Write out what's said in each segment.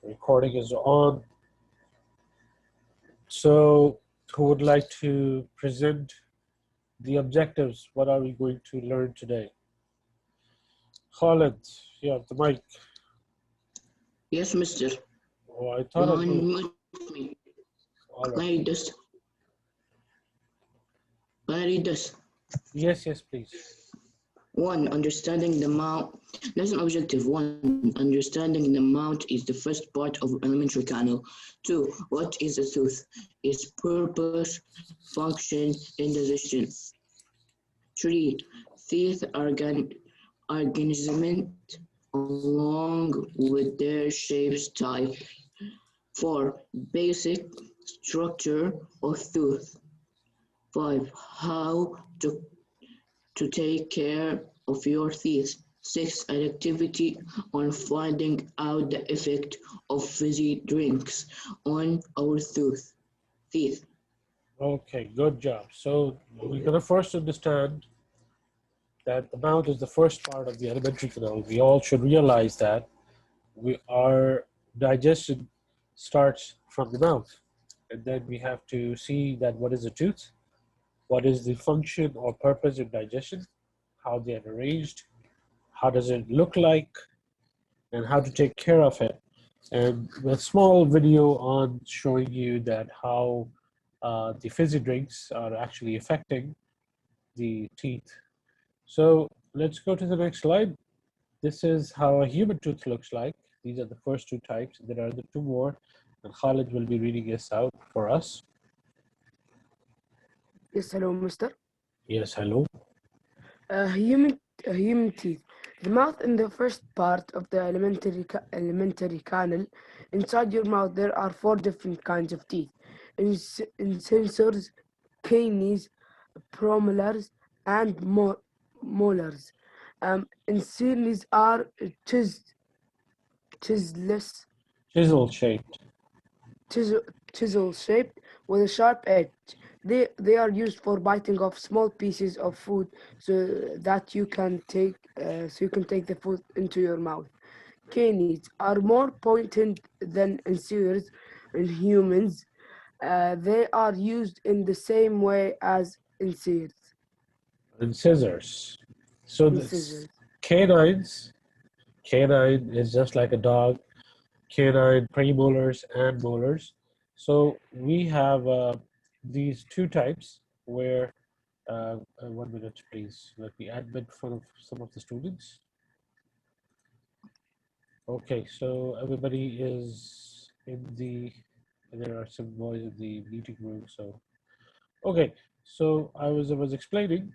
Recording is on. So, who would like to present the objectives? What are we going to learn today? Khalid, you have the mic. Yes, mister. Oh, I thought it was... Unmute me. All Can I right. read this? Can I read this? Yes, please. 1. Understanding the mouth. Lesson objective 1. Understanding the mouth is the first part of elementary canal. 2. What is a tooth? Its purpose, function, and digestion. 3. Teeth are organisms along with their shapes type. 4. Basic structure of tooth. 5. How to take care of your teeth. 6. An activity on finding out the effect of fizzy drinks on our teeth. Okay, good job. So we're going to first understand that the mouth is the first part of the alimentary canal. We all should realize that our digestion starts from the mouth. And then we have to see that what is a tooth, what is the function or purpose of digestion, how they are arranged, how does it look like, and how to take care of it. And a small video on showing you that how the fizzy drinks are actually affecting the teeth. So let's go to the next slide. This is how a human tooth looks like. These are the first two types. There are the two more, and Khalid will be reading this out for us. Yes, hello, mister. Yes, hello. Human teeth. The mouth in the first part of the alimentary canal. Inside your mouth, there are 4 different kinds of teeth: incisors, canines, premolars, and molars. Incisors are Chisel shaped. chisel shaped with a sharp edge. They are used for biting off small pieces of food so that you can take the food into your mouth. Canines are more pointed than incisors in humans. They are used in the same way as incisors. Incisors. So the canines. Canine is just like a dog. Canine, premolars, and molars. So we have these two types where, 1 minute please, let me admit for some of the students. Okay, so everybody is there are some boys in the meeting room, so. Okay, so I was explaining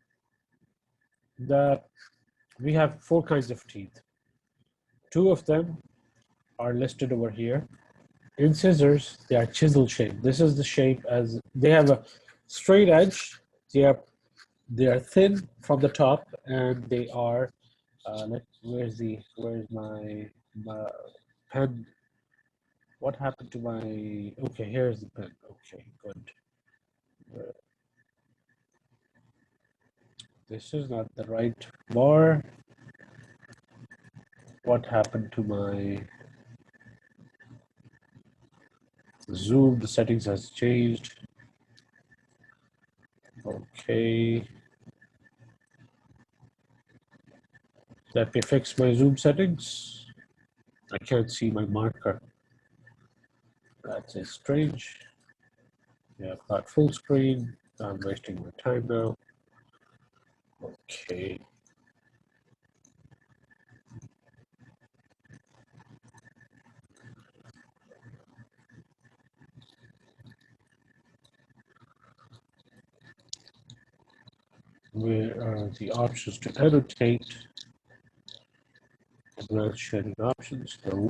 that we have 4 kinds of teeth. 2 of them are listed over here. Incisors, they are chisel shaped. This is the shape as they have a straight edge. They are thin from the top, and they are. Where's my pen? What happened to my? Okay, here's the pen. Okay, good. This is not the right bar. What happened to my Zoom? The settings has changed. Okay. Let me fix my Zoom settings. I can't see my marker. That's strange. Yeah, I've got full screen. I'm wasting my time now. Okay. Where are the options to annotate? Advanced sharing options. No.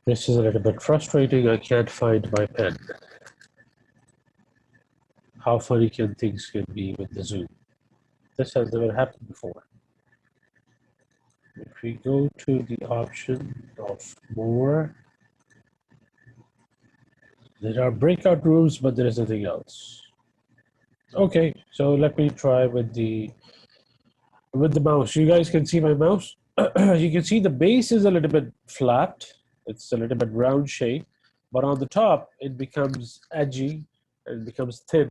This is a little bit frustrating. I can't find my pen. How funny can things be with the Zoom? This has never happened before. If we go to the option of more, there are breakout rooms, but there is nothing else. Okay, so let me try with the mouse. You guys can see my mouse? you can see the base is a little bit flat. It's a little bit round shape, but on the top it becomes edgy and becomes thin,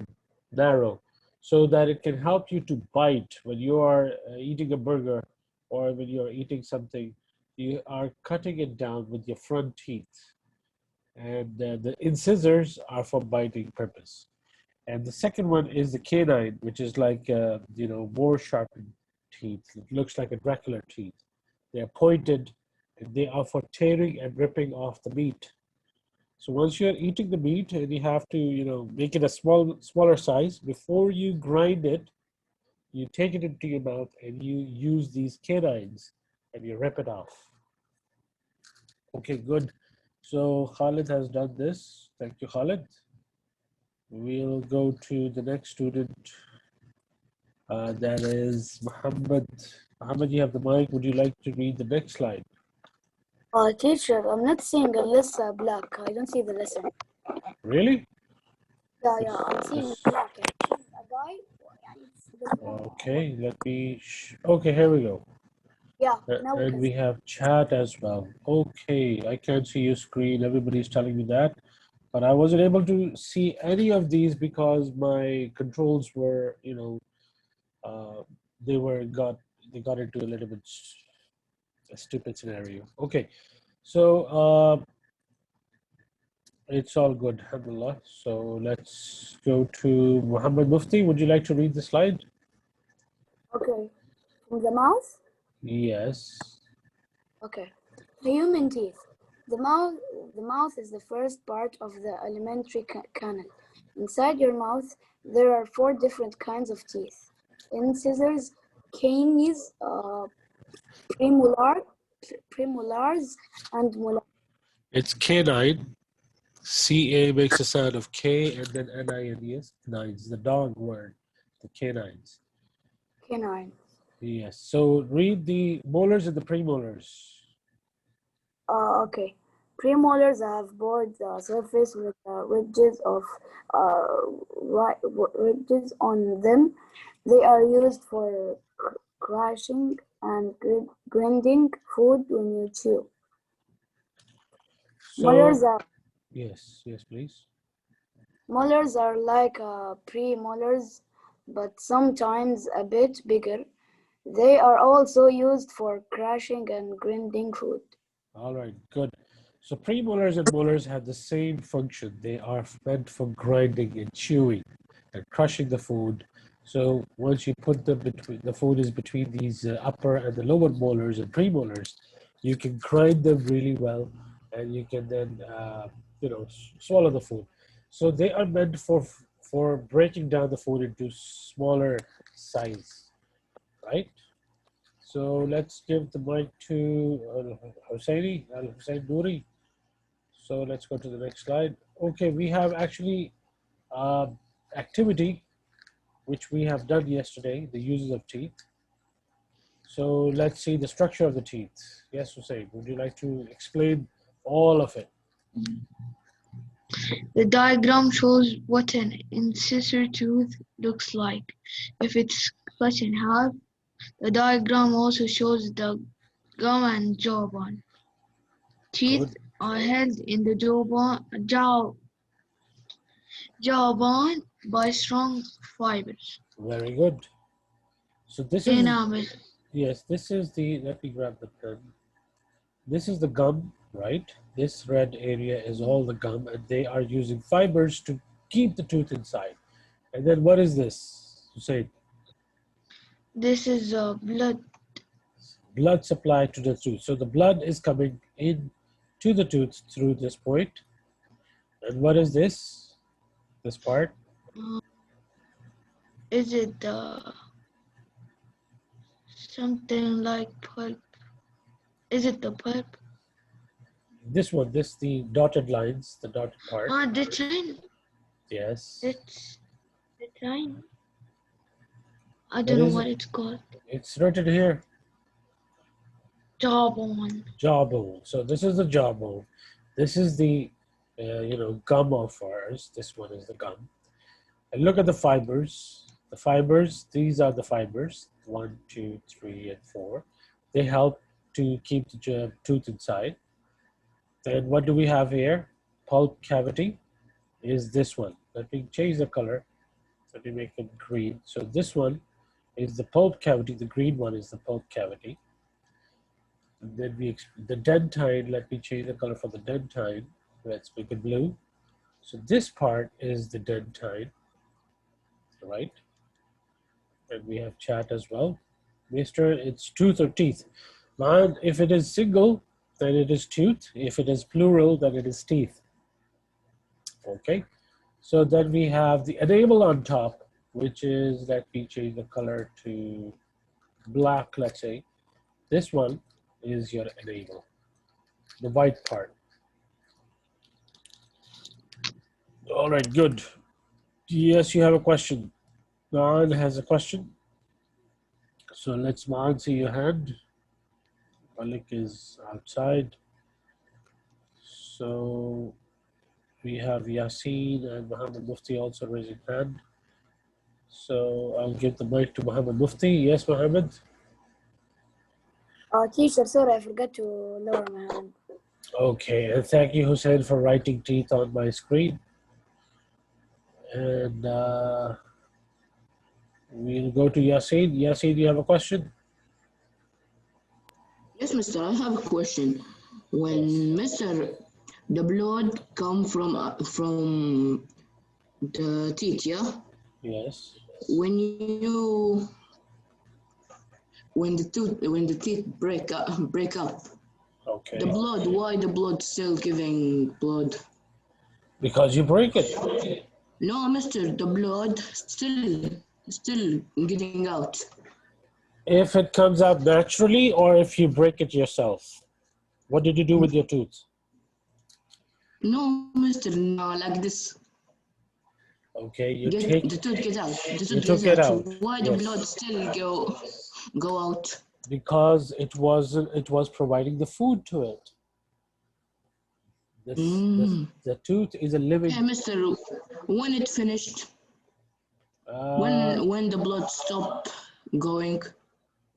narrow, so that it can help you to bite when you are eating a burger or when you are eating something. You are cutting it down with your front teeth, and the incisors are for biting purpose. And the second one is the canine, which is like more sharpened teeth. It looks like a Dracula teeth. They are pointed, and they are for tearing and ripping off the meat. So once you're eating the meat, and you have to make it a smaller size before you grind it, you take it into your mouth and you use these canines and you rip it off. Okay, good. So Khalid has done this. Thank you, Khalid. We'll go to the next student. That is Muhammad. Muhammad, you have the mic. Would you like to read the next slide? Teacher, I'm not seeing a list black. I don't see the lesson. Really? Yeah, I'm seeing black. A guy? Okay, let me. Okay, here we go. Yeah, now we And can we see. have chat as well. Okay, I can't see your screen. Everybody's telling me that, but I wasn't able to see any of these because my controls were, uh, they were got they got into a little bit a stupid scenario. Okay, so it's all good, alhamdulillah. So let's go to Muhammad Mufti. Would you like to read the slide? Okay. From the mouth? Yes. Okay. Human teeth. The mouth is the first part of the alimentary canal. Inside your mouth, there are 4 different kinds of teeth: incisors, canines, premolars, and molars. It's canine. CA makes a sound of K and then NINES. Nines, the dog word, the canines. Canine. Yes. So read the molars and the premolars. Okay. Premolars have board surface with ridges ridges on them. They are used for crushing and grinding food when you chew. Molars So are yes, please. molars are like premolars, but sometimes a bit bigger. They are also used for crushing and grinding food. All right, good. So premolars and molars have the same function. They are meant for grinding and chewing and crushing the food. So once you put them between, the food is between these upper and the lower molars and premolars, you can grind them really well, and you can then swallow the food. So they are meant for breaking down the food into smaller size, right? So let's give the mic to Husseini, Al Hussein Nouri. So let's go to the next slide. Okay, we have actually uh, activity which we have done yesterday, the uses of teeth. So let's see the structure of the teeth. Yes, Hussein, would you like to explain all of it? The diagram shows what an incisor tooth looks like if it's cut in half. The diagram also shows the gum and jawbone. Teeth Good. are held in the jawbone by strong fibers. Very good. So this is, Enamel. yes, this is the, let me grab the pen. This is the gum, right? This red area is all the gum, and they are using fibers to keep the tooth inside. And then what is this? Hussein? This is blood. Blood supply to the tooth. So the blood is coming in to the tooth through this point. And what is this? This part? Is it something like pulp? Is it the pulp? This one, this the dotted lines, the dotted part. The chain. Yes. It's the chain. I What don't know is what it? it's called. It's written here. Jawbone. Jawbone. So this is the jawbone. This is the gum of ours. This one is the gum. And look at the fibers. The fibers, these are the fibers, 1, 2, 3, and 4. They help to keep the tooth inside. Then what do we have here? Pulp cavity is this one. Let me change the color. Let me make it green. So this one is the pulp cavity. The green one is the pulp cavity. And then the dentine, let me change the color for the dentine. Let's make it blue. So this part is the dentine, right? And we have chat as well. Mister, it's tooth or teeth. Man, if it is single, then it is tooth. If it is plural, then it is teeth. Okay. So then we have the enamel on top, which is, let me change the color to black, let's say. This one is your enamel, the white part. All right, good. Yes, you have a question. Maan has a question. So let's Maan see your hand. Malik is outside. So we have Yasin and Muhammad Mufti also raising hand. So I'll give the mic to Muhammad Mufti. Yes, Muhammad? Teacher, sorry, I forgot to lower my hand. Okay, and thank you, Hussein, for writing teeth on my screen. And we'll go to Yasin. Yasin, do you have a question? Yes, mister, I have a question. When mister, the blood come from the teeth, yeah? Yes. When the teeth break up, Okay. the blood, why the blood still giving blood? Because you break it. No, mister, the blood still getting out. If it comes out naturally or if you break it yourself. What did you do with your tooth? No, mister, no, like this. Okay, you The tooth get out. The you tooth took gets it out. Why the Yes. blood still go out? Because it was providing the food to it. The tooth is a living. Hey, mister, when it finished, when the blood stop going?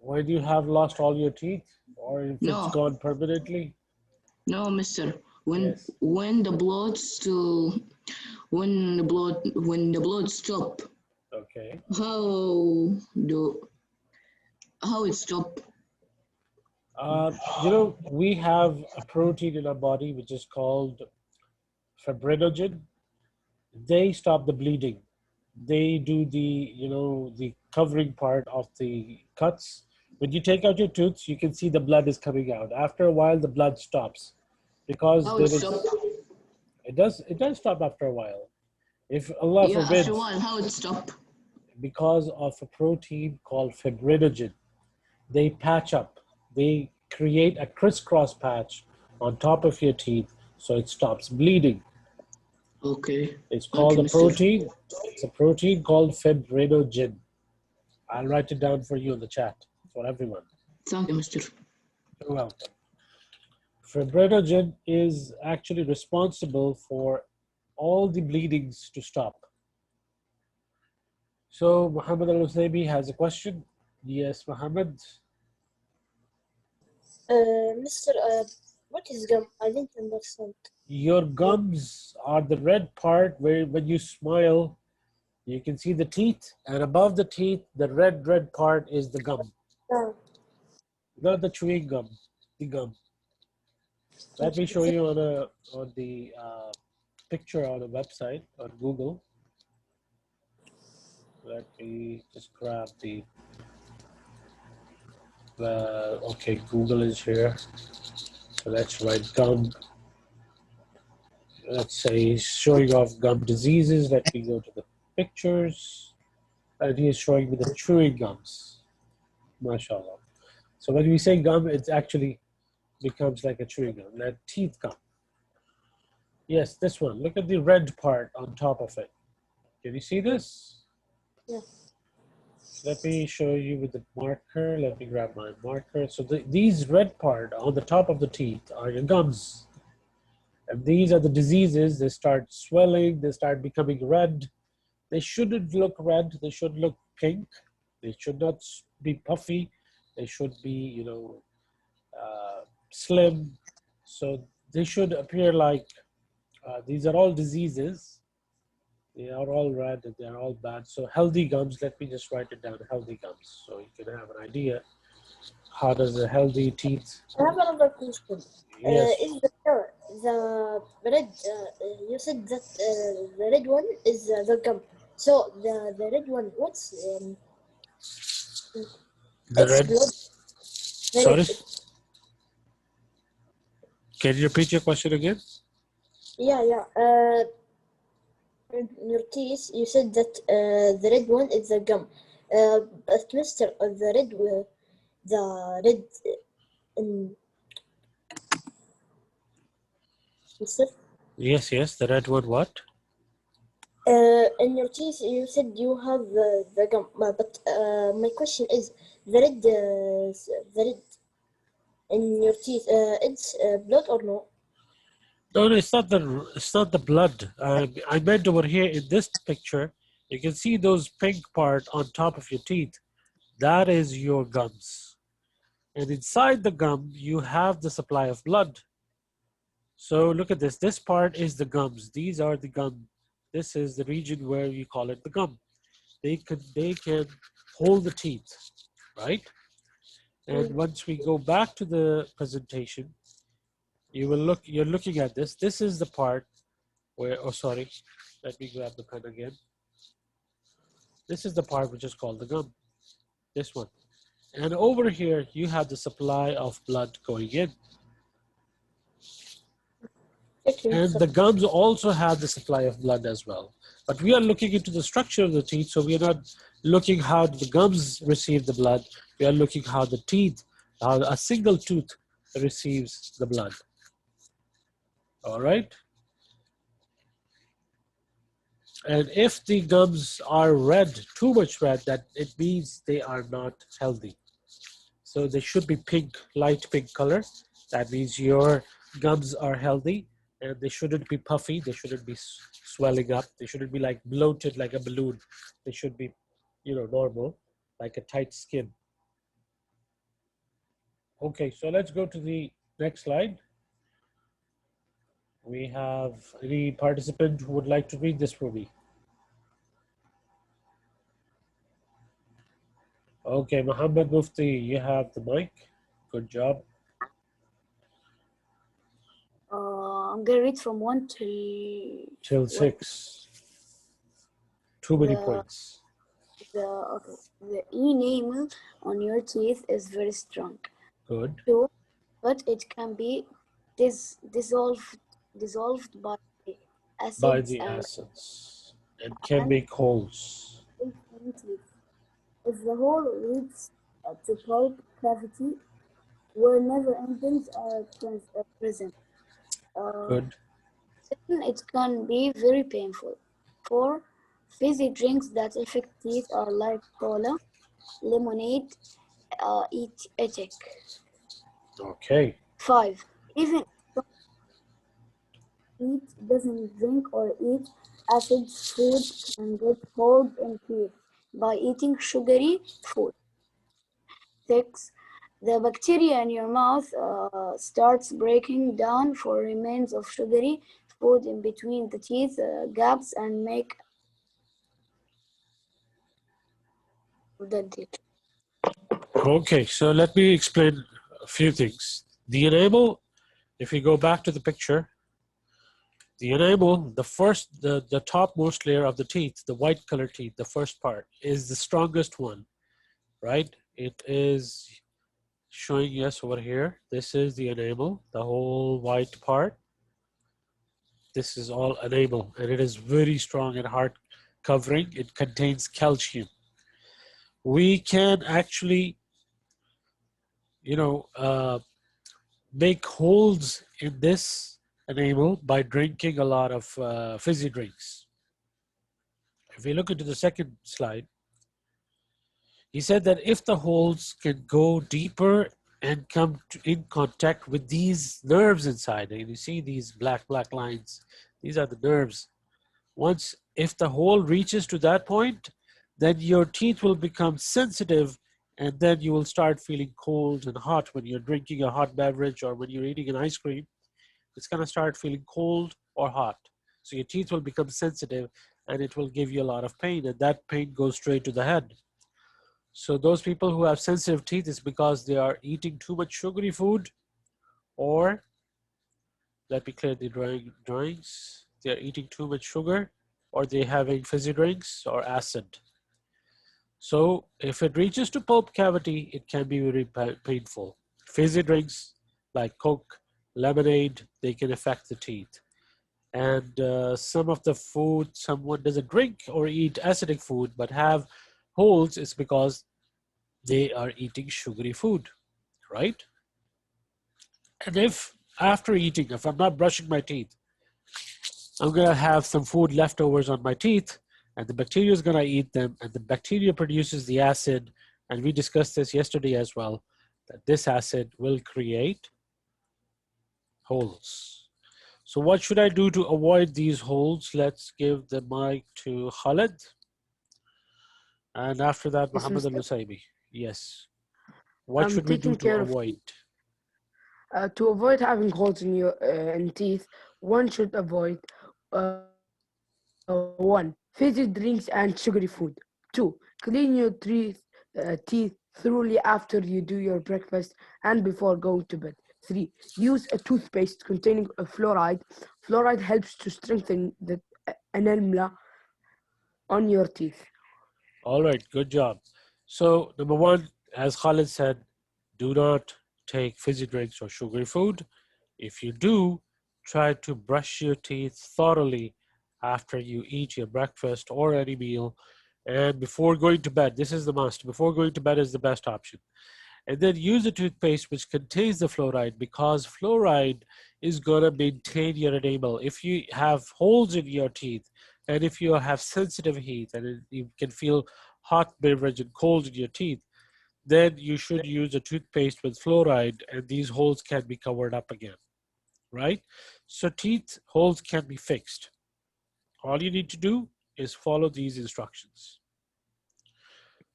When you have lost all your teeth, or if No. it's gone permanently? No, mister. Yes. When the blood stop, Okay. how it stop? We have a protein in our body which is called fibrinogen. They stop the bleeding. They do the covering part of the cuts. When you take out your tooth, you can see the blood is coming out. After a while, the blood stops because How it stop? it does stop after a while. If Allah Yeah, forbids, after a while, how it stop? because of a protein called fibrinogen, they patch up. They create a crisscross patch on top of your teeth so it stops bleeding. Okay. It's called Okay, a mister. protein. It's a protein called fibrinogen. I'll write it down for you in the chat for everyone. Thank you, mister. You're welcome. Fibrinogen is actually responsible for all the bleedings to stop. So Muhammad Al-Uthaybi has a question. Yes, Muhammad. Mister, what is gum? I didn't understand. Your gums are the red part where when you smile, you can see the teeth, and above the teeth, the red part is the gum. No. Not the chewing gum, the gum. Let me show you on the picture on a website on Google. Let me just grab the. Okay, Google is here. So let's write gum. Let's say showing off gum diseases. Let me go to the pictures. And he is showing me the chewing gums. MashaAllah. So when we say gum, it actually becomes like a chewing gum, like teeth gum. Yes, this one. Look at the red part on top of it. Can you see this? Yeah. Let me show you with the marker. Let me grab my marker. So these red part on the top of the teeth are your gums. And these are the diseases. They start swelling. They start becoming red. They shouldn't look red. They should look pink. They should not be puffy. They should be, slim. So they should appear like these are all diseases. They are all red and they're all bad. So healthy gums, let me just write it down, healthy gums. So you can have an idea. How does a healthy teeth? I have another question. Yes. Is the red? You said that the red one is the gum. So the red one, what's The its red. blood? Sorry. Can you repeat your question again? Yeah. In your teeth, you said that the red one is the gum. But Mister, the red, in Mister, Yes, the red one. What? in your teeth, you said you have the gum. But my question is, the red in your teeth, it's blood or no? No, it's not the blood. I meant over here in this picture. You can see those pink part on top of your teeth. That is your gums. And inside the gum, you have the supply of blood. So look at this. This part is the gums. These are the gum. This is the region where we call it the gum. They can hold the teeth, right? And once we go back to the presentation, you're looking at this. This is the part where, oh sorry, let me grab the pen again. This is the part which is called the gum. This one. And over here, you have the supply of blood going in. And the gums also have the supply of blood as well. But we are looking into the structure of the teeth, so we are not looking how the gums receive the blood. We are looking how the teeth, how a single tooth receives the blood. All right? And if the gums are red, too much red, that it means they are not healthy. So they should be pink, light pink color. That means your gums are healthy, and they shouldn't be puffy. They shouldn't be swelling up. They shouldn't be like bloated like a balloon. They should be, normal, like a tight skin. Okay, so let's go to the next slide. We have any participant who would like to read this for me? Okay, Muhammad Mufti, you have the mic. Good job. I'm gonna read from 1 till 6. Too many points. The enamel on your teeth is very strong. Good. Too, but it can be dissolved by acids and can make holes. If the hole leads to pulp cavity where never endings are present, Good. it can be very painful. 4. Fizzy drinks that affect teeth are like cola, lemonade, etic. Okay. 5. Even if doesn't drink or eat acid food can get hold in teeth by eating sugary food. 6. The bacteria in your mouth starts breaking down for remains of sugary food in between the teeth gaps and make dentation. Okay, so let me explain a few things. The enamel, if you go back to the picture, the enamel, the topmost layer of the teeth, the white colored teeth, the first part, is the strongest one, right? It is showing us over here. This is the enamel, the whole white part. This is all enamel, and it is very strong and hard covering. It contains calcium. We can actually, make holes in this enamel by drinking a lot of fizzy drinks. If we look into the second slide, he said that if the holes can go deeper and come in contact with these nerves inside, and you see these black lines, these are the nerves. If the hole reaches to that point, then your teeth will become sensitive and then you will start feeling cold and hot when you're drinking a hot beverage or when you're eating an ice cream. It's going to start feeling cold or hot. So your teeth will become sensitive and it will give you a lot of pain, and that pain goes straight to the head. So those people who have sensitive teeth is because they are eating too much sugary food, or let me clear the drawings. They're eating too much sugar, or they're having fizzy drinks or acid. So if it reaches to pulp cavity, it can be very painful. Fizzy drinks like Coke, lemonade, they can affect the teeth. And some of the food someone doesn't drink or eat acidic food but have holes is because they are eating sugary food, right? And if after eating, if I'm not brushing my teeth, I'm gonna have some food leftovers on my teeth, and the bacteria is gonna eat them, and the bacteria produces the acid, and we discussed this yesterday as well, that this acid will create holes. So what should I do to avoid these holes? Let's give the mic to Khalid, and after that, Yes, Muhammad mister. Al-Nusaymi. Yes. What should we do Taking to care of avoid? to avoid having holes in your in teeth. One should avoid one fizzy drinks and sugary food. Two, clean your teeth thoroughly after you do your breakfast and before going to bed. Three, use a toothpaste containing fluoride. Fluoride helps to strengthen the enamel on your teeth. All right, good job. So number one, as Khalid said, do not take fizzy drinks or sugary food. If you do, try to brush your teeth thoroughly after you eat your breakfast or any meal and before going to bed. This is the must. Before going to bed is the best option. And then use a toothpaste which contains the fluoride, because fluoride is going to maintain your enamel. If you have holes in your teeth and if you have sensitive heat and you can feel hot beverage and cold in your teeth, then you should use a toothpaste with fluoride and these holes can be covered up again, right? So teeth holes can be fixed. All you need to do is follow these instructions.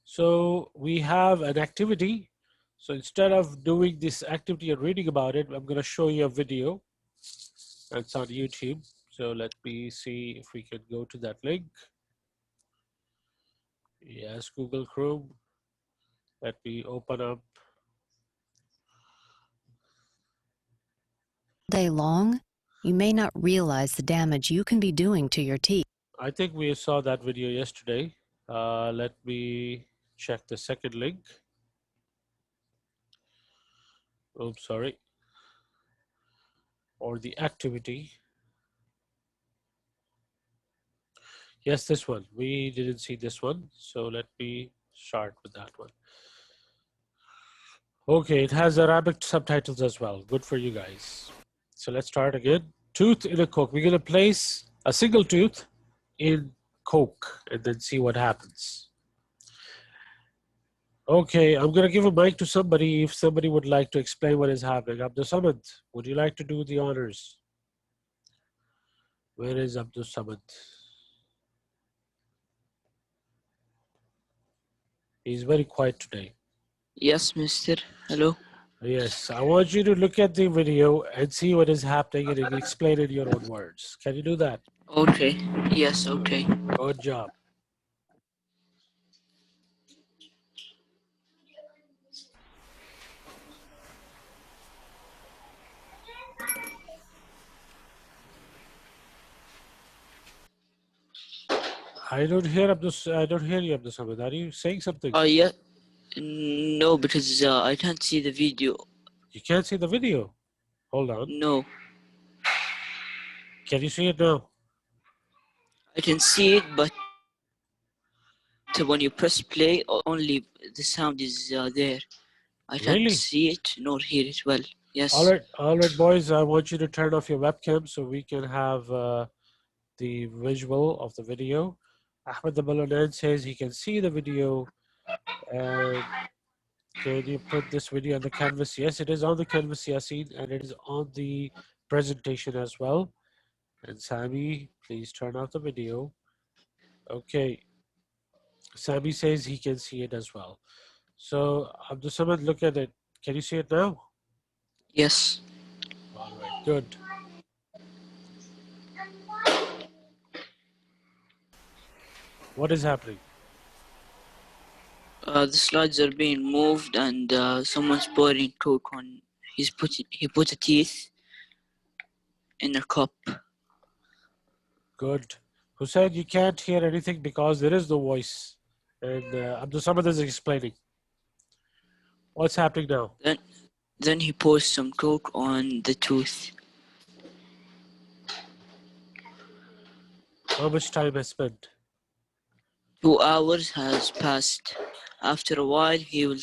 So we have an activity. So instead of doing this activity and reading about it, I'm going to show you a video that's on YouTube. So let me see if we can go to that link. Yes, Google Chrome. Let me open up. Day long, you may not realize the damage you can be doing to your teeth. I think we saw that video yesterday. Let me check the second link. Oops, sorry. Or the activity. Yes, this one. We didn't see this one. So let me start with that one. Okay, it has Arabic subtitles as well. Good for you guys. So let's start again. Tooth in a Coke. We're going to place a single tooth in Coke and then see what happens. Okay, I'm going to give a mic to somebody if somebody would like to explain what is happening. Abdul Samad, would you like to do the honors? Where is Abdul Samad? He's very quiet today. Yes, mister. Hello. Yes, I want you to look at the video and see what is happening and explain in your own words. Can you do that? Okay. Yes, okay. Good job. I don't hear you, Abdul Samad. Are you saying something? Yeah. No, because I can't see the video. You can't see the video. Hold on. No, Can you see it now? I can see it, but when you press play, only the sound is there. I can't Really? see it nor hear it well. Yes. All right, boys. I want you to turn off your webcam so we can have the visual of the video. Ahmed the Balonan says he can see the video. And can you put this video on the canvas? Yes, it is on the canvas, Yasin, and it is on the presentation as well. And Sami, please turn off the video. Okay. Sami says he can see it as well. So Abdul Samad, look at it. Can you see it now? Yes. All right, good. What is happening? The slides are being moved, and someone's pouring Coke on. He put a teeth in a cup. Good. Who said you can't hear anything because there is no voice? And Abdul Samad is explaining. What's happening now? Then he pours some Coke on the tooth. How much time has spent? 2 hours has passed. After a while, he will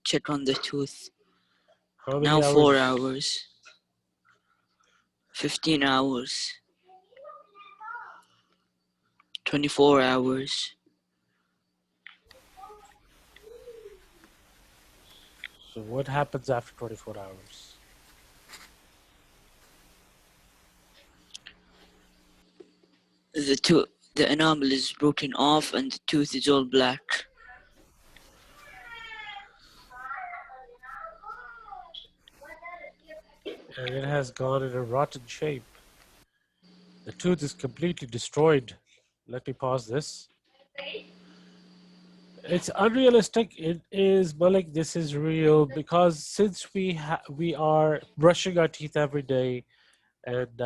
check on the tooth. How many Now hours? 4 hours. 15 hours. 24 hours. So what happens after 24 hours? The enamel is broken off and the tooth is all black. And it has gone in a rotten shape. The tooth is completely destroyed. Let me pause this. It's unrealistic. It is, Malik, this is real because since we are brushing our teeth every day and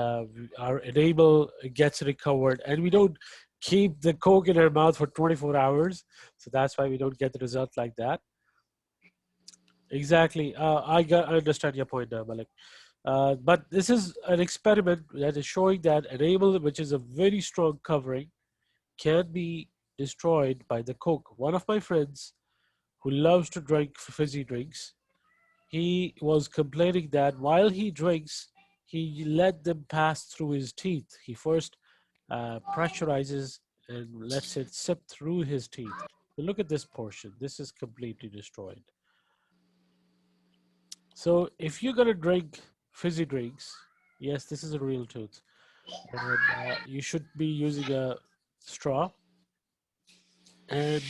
our enamel gets recovered and we don't keep the Coke in our mouth for 24 hours. So that's why we don't get the result like that. Exactly. I understand your point now, Malik. But this is an experiment that is showing that enamel, which is a very strong covering, can be destroyed by the Coke. One of my friends who loves to drink fizzy drinks, he was complaining that while he drinks, he let them pass through his teeth. He first pressurizes and lets it sip through his teeth. But look at this portion. This is completely destroyed. So if you're going to drink fizzy drinks, yes, this is a real tooth. And you should be using a straw. And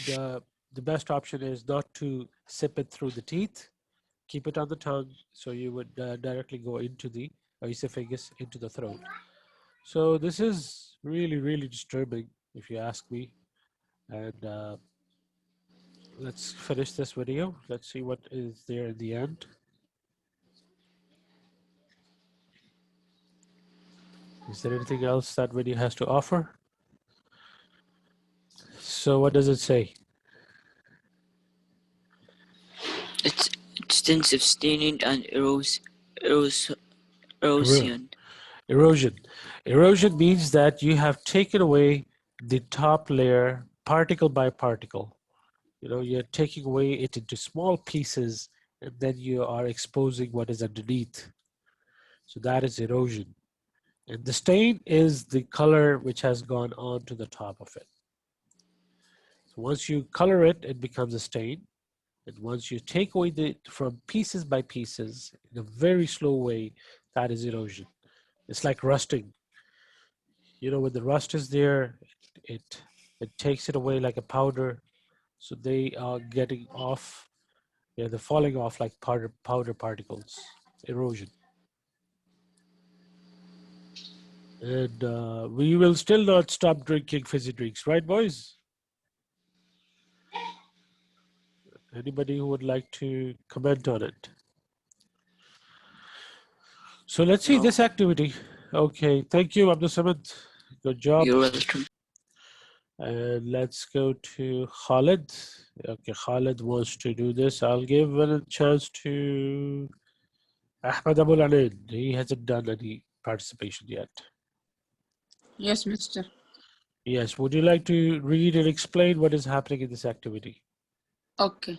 the best option is not to sip it through the teeth. Keep it on the tongue so you would directly go into the esophagus, into the throat. So this is really, really disturbing if you ask me. And let's finish this video. Let's see what is there in the end. Is there anything else that video has to offer? So what does it say? It's extensive staining and erosion. Erosion. Erosion means that you have taken away the top layer particle by particle. You know, you're taking away it into small pieces and then you are exposing what is underneath. So that is erosion. And the stain is the color which has gone on to the top of it. So once you color it, it becomes a stain. And once you take away from pieces by pieces in a very slow way, that is erosion. It's like rusting. You know, when the rust is there, it takes it away like a powder. So they are getting off, yeah, they're falling off like powder particles, erosion. And we will still not stop drinking fizzy drinks, right, boys? Anybody who would like to comment on it? So let's see this activity. Okay, thank you, Abdul Samad. Good job. You're welcome. And let's go to Khalid. Okay, Khalid wants to do this. I'll give a chance to Ahmed Abul Anin. He hasn't done any participation yet. Yes, mister. Yes, would you like to read and explain what is happening in this activity? Okay.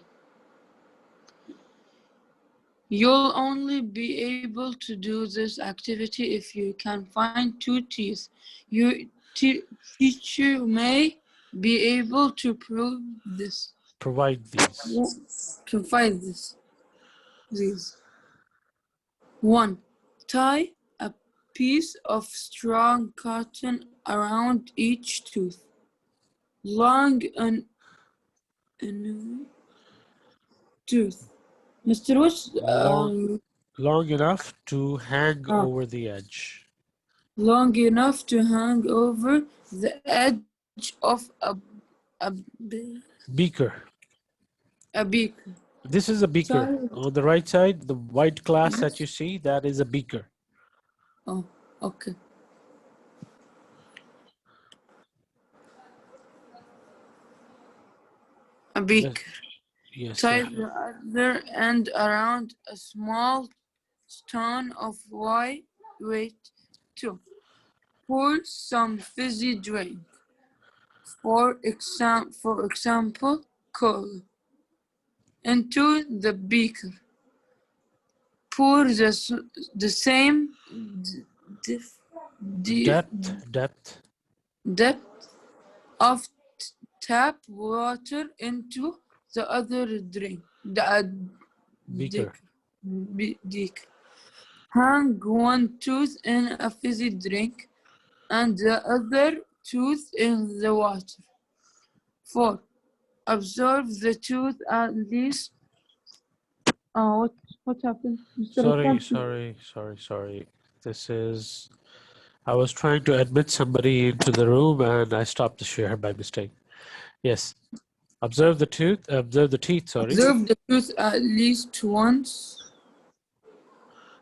You'll only be able to do this activity if you can find 2 teeth. Your teacher may be able to prove this. Provide these. Provide these. 1. Tie a piece of strong cotton around each tooth. Long tooth. Mr. Woods, Long enough to hang ah, over the edge. long enough to hang over the edge of a, Beaker. a beaker. This is a beaker. Sorry. On the right side, the white glass Yes. that you see, that is a beaker. Oh, okay. A beaker. Yes, Tie sir. the other end around a small stone of weight to pour some fizzy drink. For example, cola into the beaker. Pour the same Depth. depth of tap water into the other drink. Beaker. Beaker. Hang one tooth in a fizzy drink and the other tooth in the water. 4. Observe the tooth at least. What happened? Sorry. This is, I was trying to admit somebody into the room and I stopped the share by mistake. Yes. Observe the teeth, sorry. Observe the tooth at least once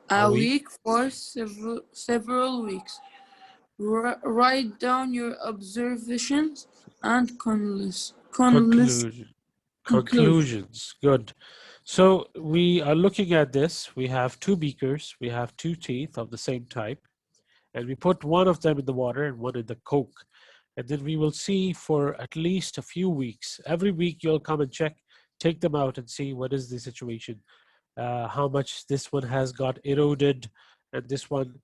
a week for several weeks. Write down your observations and Conclusions. Good. So we are looking at this. We have two beakers. We have two teeth of the same type. And we put one of them in the water and one in the Coke. And then we will see for at least a few weeks. Every week you'll come and check, take them out and see what is the situation. How much this one has got eroded and this one,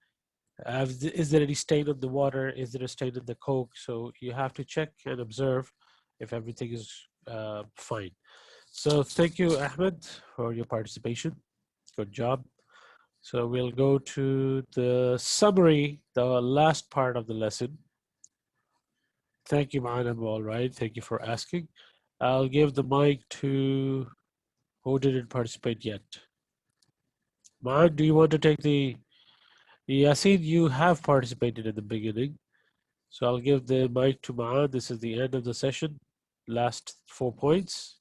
is there any stain on the water? Is there a stain in the Coke? So you have to check and observe if everything is fine. So thank you, Ahmed, for your participation. Good job. So we'll go to the summary, the last part of the lesson. Thank you, Ma'anam. All right. Thank you for asking. I'll give the mic to who didn't participate yet. Ma'an, do you want to take the... Yasin, you have participated in the beginning. So I'll give the mic to Ma'an. This is the end of the session. Last 4 points.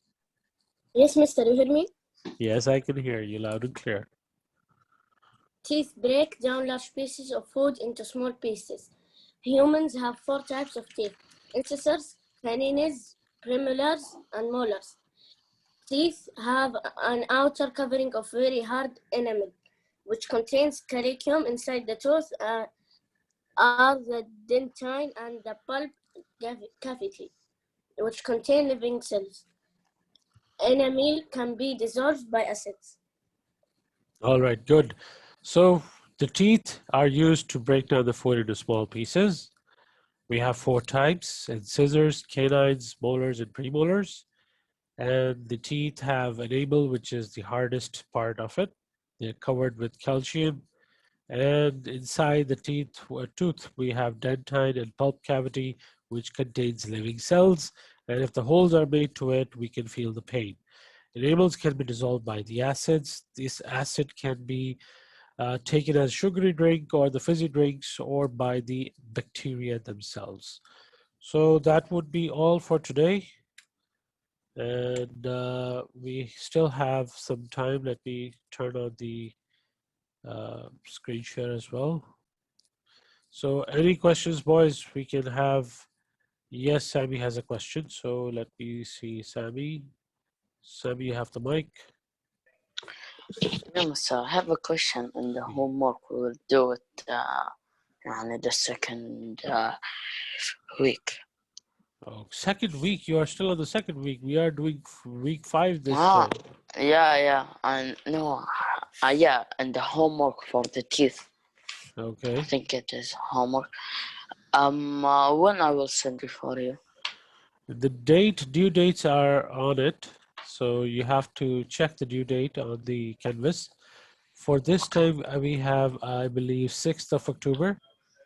Yes, mister, you hear me? Yes, I can hear you loud and clear. Teeth break down large pieces of food into small pieces. Humans have 4 types of teeth: incisors, canines, premolars, and molars. Teeth have an outer covering of very hard enamel, which contains calcium inside the tooth, are the dentine and the pulp cavity, which contain living cells. Enamel can be dissolved by acids. All right, good. So the teeth are used to break down the food into small pieces. We have 4 types: incisors, canines, molars, and premolars. And the teeth have enamel, which is the hardest part of it. They're covered with calcium. And inside the tooth, we have dentine and pulp cavity, which contains living cells. And if the holes are made to it, we can feel the pain. Enamels can be dissolved by the acids. This acid can be taken as sugary drink or the fizzy drinks or by the bacteria themselves. So that would be all for today. And we still have some time. Let me turn on the screen share as well. So any questions, boys? We can have, yes, Sammy has a question. So let me see, Sammy. Sammy, you have the mic. Yes, I have a question in the homework. We will do it the second week. Oh, second week? You are still on the second week. We are doing week 5 this Yeah, and no, yeah, and the homework for the teeth. Okay. I think it is homework. When I will send it for you. The due dates are on it. So you have to check the due date on the canvas. For this time, we have, I believe, 6th of October.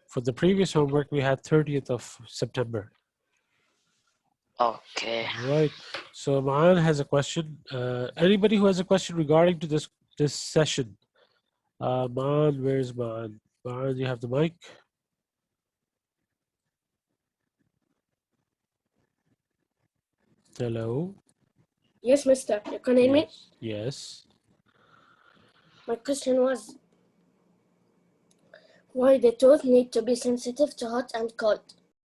For the previous homework, we had 30th of September. Okay. Right. So Maan has a question. Anybody who has a question regarding to this session? Maan, where's Maan? Maan, you have the mic. Hello. Yes, mister. You can hear me? Yes. My question was, why the tooth need to be sensitive to hot and cold?